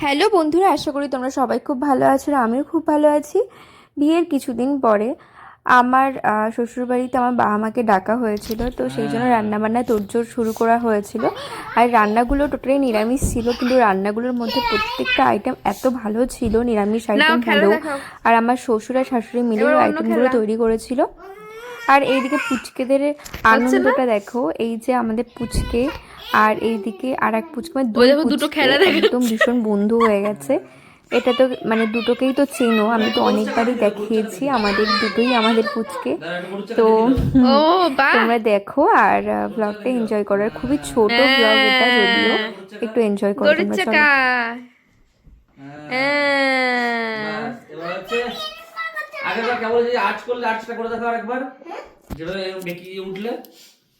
Hello বন্ধুরা, আশা করি তোমরা সবাই খুব ভালো আছো আর আমিও খুব ভালো আছি। বিয়ের কিছুদিন পরে আমার শ্বশুরবাড়িতে আমার বাবা মাকে ডাকা হয়েছিল, তো সেই জন্য রান্নাবান্না তোড়জোড় শুরু করা হয়েছিল। আর রান্নাগুলো টোটালি নিরামিষ ছিল, কিন্তু রান্নাগুলোর মধ্যে প্রত্যেকটা আইটেম এত ভালো ছিল, নিরামিষ আইটেম হলেও। আর আমার শ্বশুর আর শাশুড়ি মিলে ওই আইটেমগুলো তৈরি করেছিল। আর এইদিকে পুচকেদের আনন্দটা দেখো, এই যে আমাদের পুচকে আর এইদিকে আর এক পুচকে, দুটো খেলা একদম ভীষণ বন্ধু হয়ে গেছে। এটা তো মানে দুটোকেই তো চেনো, আমি তো অনেকবারই দেখিয়েছি, আমাদের দুটোই আমাদের পুচকে। তো তোমরা দেখো আর ব্লগটা এনজয় করো। আর খুবই ছোট ব্লগ এটা, যদিও একটু এনজয় করো তোমরা। চলো। আগেরবার কেবল যে আর্চ করলে আর্চটা করে দেখাও আরেকবার, যেটা বেঁকিয়ে উঠলে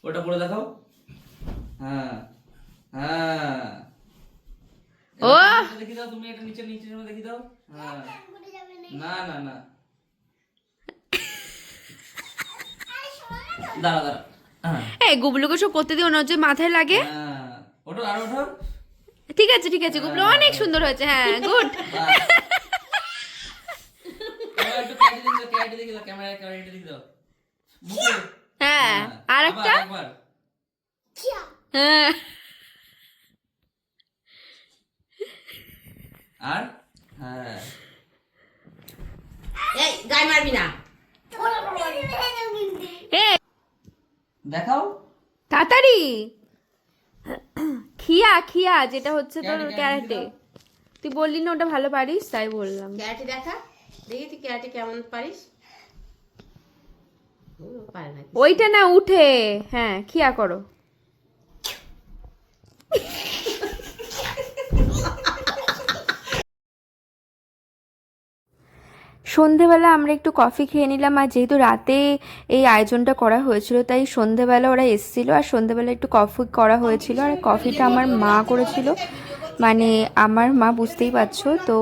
ওটা করে দেখাও। হ্যাঁ হ্যাঁ, ও দেখি দাও, তুমি এটা নিচে নিচে দেখি দাও। হ্যাঁ, না না না, দাঁড়া দাঁড়া। এই গুবলুকে সব করতে দিও না, যে মাথায় লাগে। হ্যাঁ, ওঠো আর ওঠো। ঠিক আছে ঠিক আছে, গুবলু অনেক সুন্দর হয়েছে। হ্যাঁ, গুড। একটু ক্যারেটে দেখি দাও, ক্যামেরায় দেখি দাও। হ্যাঁ, আরেকটা। হ্যাঁ, আর হ্যাঁ, এই গায় মারবি না। দেখাও তাড়াতাড়ি। খিয়া খিয়া, যেটা হচ্ছে তোর ক্যারাটে ক্যারাটে। তুই বললি না ওটা ভালো পারিস, তাই বললাম। ক্যারাটে দেখা, দেখি তুই ক্যারাটে কেমন পারিস। পারে না। ওইটা না, উঠে। হ্যাঁ, খিয়া করো। সন্ধেবেলা আমরা একটু কফি খেয়ে নিলাম, আর যেহেতু রাতে এই আয়োজনটা করা হয়েছিল, তাই সন্ধেবেলা ওরা এসেছিলো আর সন্ধেবেলা একটু কফি করা হয়েছিল। আর কফিটা আমার মা করেছিল, মানে আমার মা, বুঝতেই পারছো তো।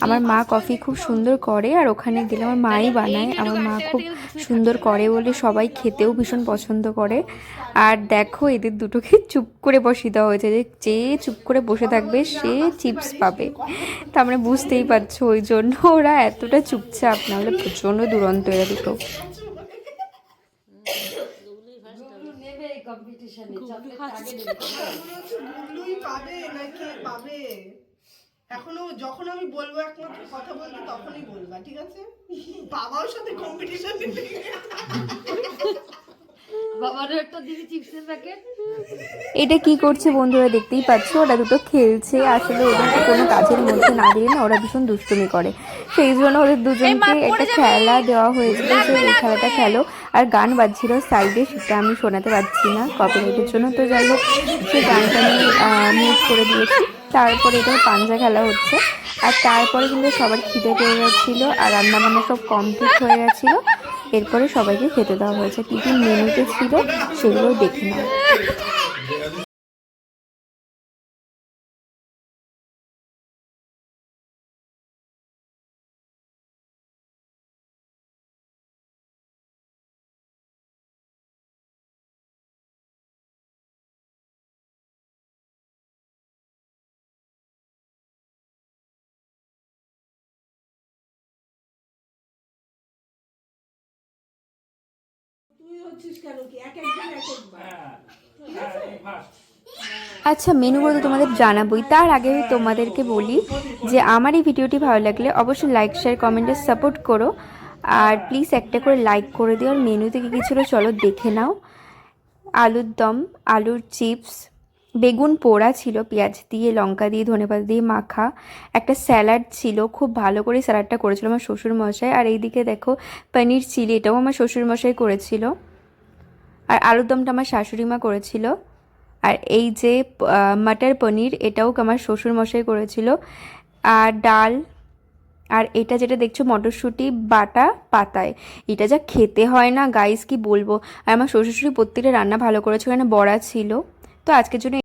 আমার মা কফি খুব সুন্দর করে, আর ওখানে গেলে আমার মাই বানায়। আমার মা খুব সুন্দর করে বলে সবাই খেতেও ভীষণ পছন্দ করে। আর দেখো এদের দুটোকে চুপ করে বসিয়ে দেওয়া হয়েছে, যে চুপ করে বসে থাকবে সে চিপস পাবে। তা আমরা বুঝতেই পারছো, ওই জন্য ওরা এতটা চুপচাপ, না হলে প্রচণ্ড দুরন্ত এরা দুটো। এখনো যখন আমি বলবো একমাত্র কথা বলতে, তখনই বলবা, ঠিক আছে? বাবার সাথে কম্পিটিশন। এটা কি করছে বন্ধুরা, দেখতেই পাচ্ছ, ওরা দুটো খেলছে। আসলে ওদেরকে কোনো কাজের মধ্যে না দিলে না ওরা ভীষণ দুষ্টুমি করে, সেই জন্য ওদের দুজনকে একটা খেলা দেওয়া হয়েছিল, যে এই খেলাটা খেলো। আর গান বাজছিল সাইডে, সেটা আমি শোনাতে পারছি না কপিরাইটের জন্য। তো যাই হোক, সেই গানটা আমি মিউট করে দিয়েছি। তারপরে এটা পাঞ্জা খেলা হচ্ছে। আর তারপরে কিন্তু সবার খিদে পেয়ে গেছিলো, আর রান্নাবান্না সব কমপ্লিট হয়ে গেছিলো। এরপরে সবাইকে খেতে দেওয়া হয়েছে। কী কী মেনুতে ছিল সেগুলো দেখে নাও। তুই হচ্ছিস কেন কি এক একজন এক একবার। আচ্ছা, মেনুগুলো তো তোমাদের জানাবোই, তার আগে তোমাদেরকে বলি যে আমার এই ভিডিওটি ভালো লাগলে অবশ্যই লাইক শেয়ার কমেন্টে সাপোর্ট করো। আর প্লিজ একটা করে লাইক করে দিও। আর মেনুতে কী কী ছিল চলো দেখে নাও। আলুর দম, আলুর চিপস, বেগুন পোড়া ছিল পেঁয়াজ দিয়ে, লঙ্কা দিয়ে, ধনেপাতা দিয়ে মাখা। একটা স্যালাড ছিল, খুব ভালো করে স্যালাডটা করেছিল আমার শ্বশুরমশাই। আর এইদিকে দেখো পনির চিলি, এটাও আমার শ্বশুরমশাই করেছিল। আর আলুর দমটা আমার শাশুড়ি মা করেছিল। আর এই যে মটর পনির, এটাও আমার শ্বশুরমশাই করেছিল। আর ডাল, আর এটা যেটা দেখছো মটরশুঁটি বাটা পাতায়, এটা যা খেতে হয় না গাইস, কি বলবো। আর আমার শ্বশুরশুড়ি প্রত্যেকটা রান্না ভালো করেছে, ওখানে বড়া ছিল। তো আজকের জন্য